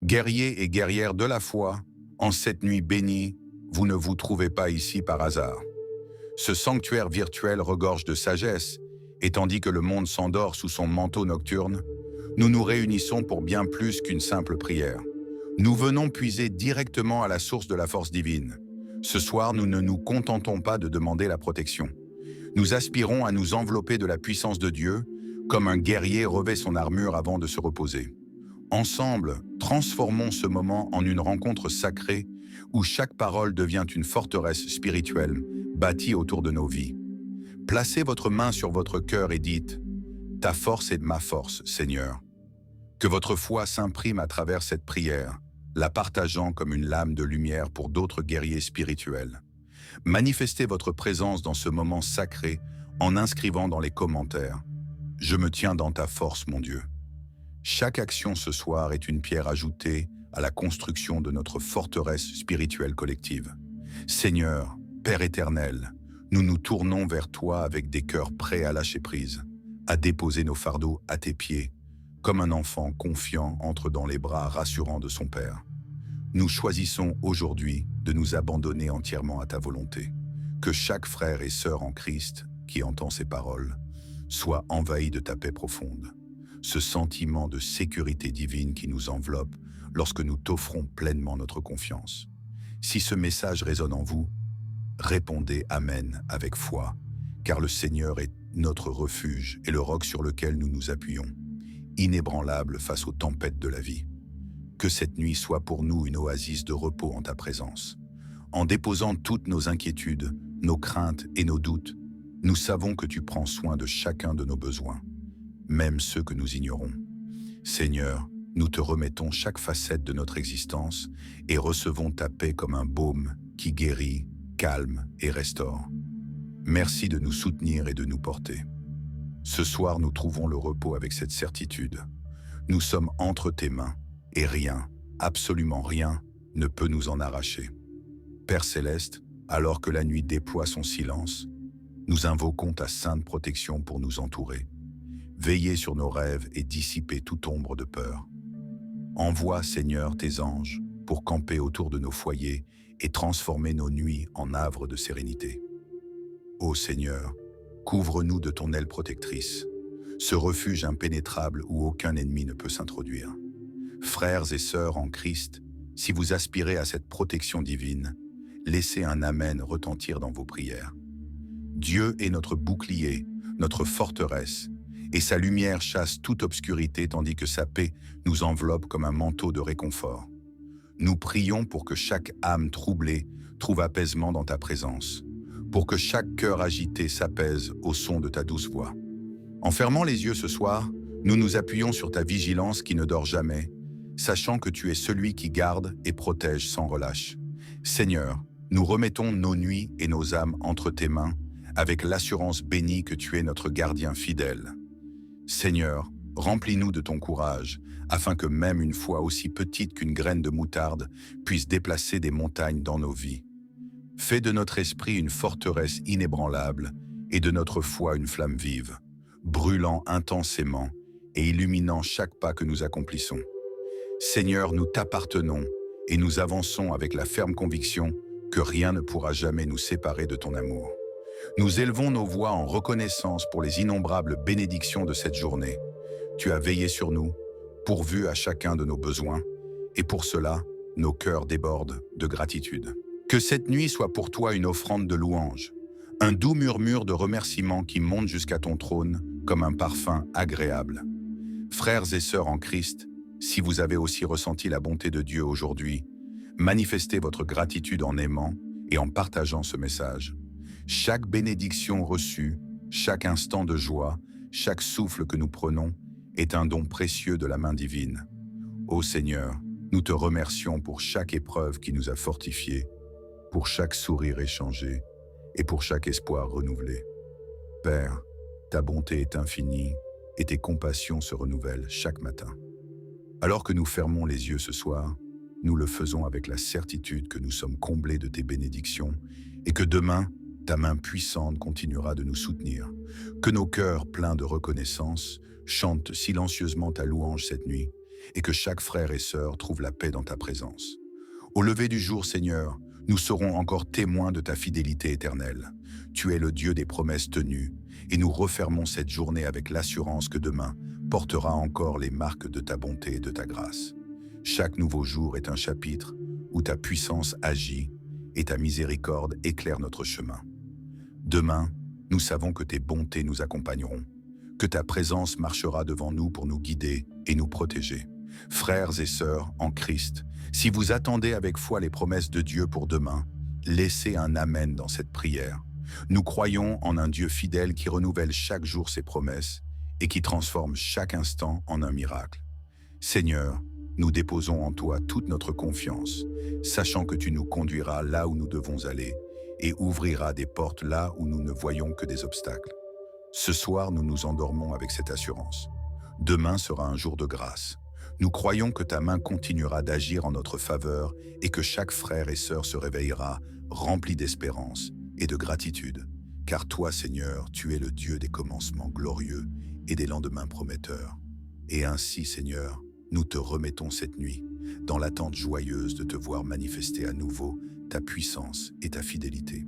Guerriers et guerrières de la foi, en cette nuit bénie, vous ne vous trouvez pas ici par hasard. Ce sanctuaire virtuel regorge de sagesse, et tandis que le monde s'endort sous son manteau nocturne, nous nous réunissons pour bien plus qu'une simple prière. Nous venons puiser directement à la source de la force divine. Ce soir, nous ne nous contentons pas de demander la protection. Nous aspirons à nous envelopper de la puissance de Dieu, comme un guerrier revêt son armure avant de se reposer. Ensemble, transformons ce moment en une rencontre sacrée où chaque parole devient une forteresse spirituelle bâtie autour de nos vies. Placez votre main sur votre cœur et dites « Ta force est de ma force, Seigneur ». Que votre foi s'imprime à travers cette prière, la partageant comme une lame de lumière pour d'autres guerriers spirituels. Manifestez votre présence dans ce moment sacré en inscrivant dans les commentaires « Je me tiens dans ta force, mon Dieu ». Chaque action ce soir est une pierre ajoutée à la construction de notre forteresse spirituelle collective. Seigneur, Père éternel, nous nous tournons vers toi avec des cœurs prêts à lâcher prise, à déposer nos fardeaux à tes pieds, comme un enfant confiant entre dans les bras rassurants de son Père. Nous choisissons aujourd'hui de nous abandonner entièrement à ta volonté. Que chaque frère et sœur en Christ qui entend ces paroles soit envahi de ta paix profonde. Ce sentiment de sécurité divine qui nous enveloppe lorsque nous t'offrons pleinement notre confiance. Si ce message résonne en vous, répondez « Amen » avec foi, car le Seigneur est notre refuge et le roc sur lequel nous nous appuyons, inébranlable face aux tempêtes de la vie. Que cette nuit soit pour nous une oasis de repos en ta présence. En déposant toutes nos inquiétudes, nos craintes et nos doutes, nous savons que tu prends soin de chacun de nos besoins, même ceux que nous ignorons. Seigneur, nous te remettons chaque facette de notre existence et recevons ta paix comme un baume qui guérit, calme et restaure. Merci de nous soutenir et de nous porter. Ce soir, nous trouvons le repos avec cette certitude. Nous sommes entre tes mains et rien, absolument rien, ne peut nous en arracher. Père céleste, alors que la nuit déploie son silence, nous invoquons ta sainte protection pour nous entourer. Veillez sur nos rêves et dissipez toute ombre de peur. Envoie, Seigneur, tes anges pour camper autour de nos foyers et transformer nos nuits en havres de sérénité. Ô Seigneur, couvre-nous de ton aile protectrice, ce refuge impénétrable où aucun ennemi ne peut s'introduire. Frères et sœurs en Christ, si vous aspirez à cette protection divine, laissez un Amen retentir dans vos prières. Dieu est notre bouclier, notre forteresse, et sa lumière chasse toute obscurité tandis que sa paix nous enveloppe comme un manteau de réconfort. Nous prions pour que chaque âme troublée trouve apaisement dans ta présence, pour que chaque cœur agité s'apaise au son de ta douce voix. En fermant les yeux ce soir, nous nous appuyons sur ta vigilance qui ne dort jamais, sachant que tu es celui qui garde et protège sans relâche. Seigneur, nous remettons nos nuits et nos âmes entre tes mains, avec l'assurance bénie que tu es notre gardien fidèle. Seigneur, remplis-nous de ton courage, afin que même une foi aussi petite qu'une graine de moutarde puisse déplacer des montagnes dans nos vies. Fais de notre esprit une forteresse inébranlable et de notre foi une flamme vive, brûlant intensément et illuminant chaque pas que nous accomplissons. Seigneur, nous t'appartenons et nous avançons avec la ferme conviction que rien ne pourra jamais nous séparer de ton amour. Nous élevons nos voix en reconnaissance pour les innombrables bénédictions de cette journée. Tu as veillé sur nous, pourvu à chacun de nos besoins, et pour cela, nos cœurs débordent de gratitude. Que cette nuit soit pour toi une offrande de louange, un doux murmure de remerciement qui monte jusqu'à ton trône comme un parfum agréable. Frères et sœurs en Christ, si vous avez aussi ressenti la bonté de Dieu aujourd'hui, manifestez votre gratitude en aimant et en partageant ce message. Chaque bénédiction reçue, chaque instant de joie, chaque souffle que nous prenons est un don précieux de la main divine. Ô Seigneur, nous te remercions pour chaque épreuve qui nous a fortifiés, pour chaque sourire échangé et pour chaque espoir renouvelé. Père, ta bonté est infinie et tes compassions se renouvellent chaque matin. Alors que nous fermons les yeux ce soir, nous le faisons avec la certitude que nous sommes comblés de tes bénédictions et que demain, ta main puissante continuera de nous soutenir. Que nos cœurs pleins de reconnaissance chantent silencieusement ta louange cette nuit et que chaque frère et sœur trouve la paix dans ta présence. Au lever du jour, Seigneur, nous serons encore témoins de ta fidélité éternelle. Tu es le Dieu des promesses tenues, et nous refermons cette journée avec l'assurance que demain portera encore les marques de ta bonté et de ta grâce. Chaque nouveau jour est un chapitre où ta puissance agit et ta miséricorde éclaire notre chemin. Demain, nous savons que tes bontés nous accompagneront, que ta présence marchera devant nous pour nous guider et nous protéger. Frères et sœurs en Christ, si vous attendez avec foi les promesses de Dieu pour demain, laissez un Amen dans cette prière. Nous croyons en un Dieu fidèle qui renouvelle chaque jour ses promesses et qui transforme chaque instant en un miracle. Seigneur, nous déposons en toi toute notre confiance, sachant que tu nous conduiras là où nous devons aller et ouvriras des portes là où nous ne voyons que des obstacles. Ce soir, nous nous endormons avec cette assurance. Demain sera un jour de grâce. Nous croyons que ta main continuera d'agir en notre faveur et que chaque frère et sœur se réveillera rempli d'espérance et de gratitude. Car toi, Seigneur, tu es le Dieu des commencements glorieux et des lendemains prometteurs. Et ainsi, Seigneur, nous te remettons cette nuit, dans l'attente joyeuse de te voir manifester à nouveau ta puissance et ta fidélité.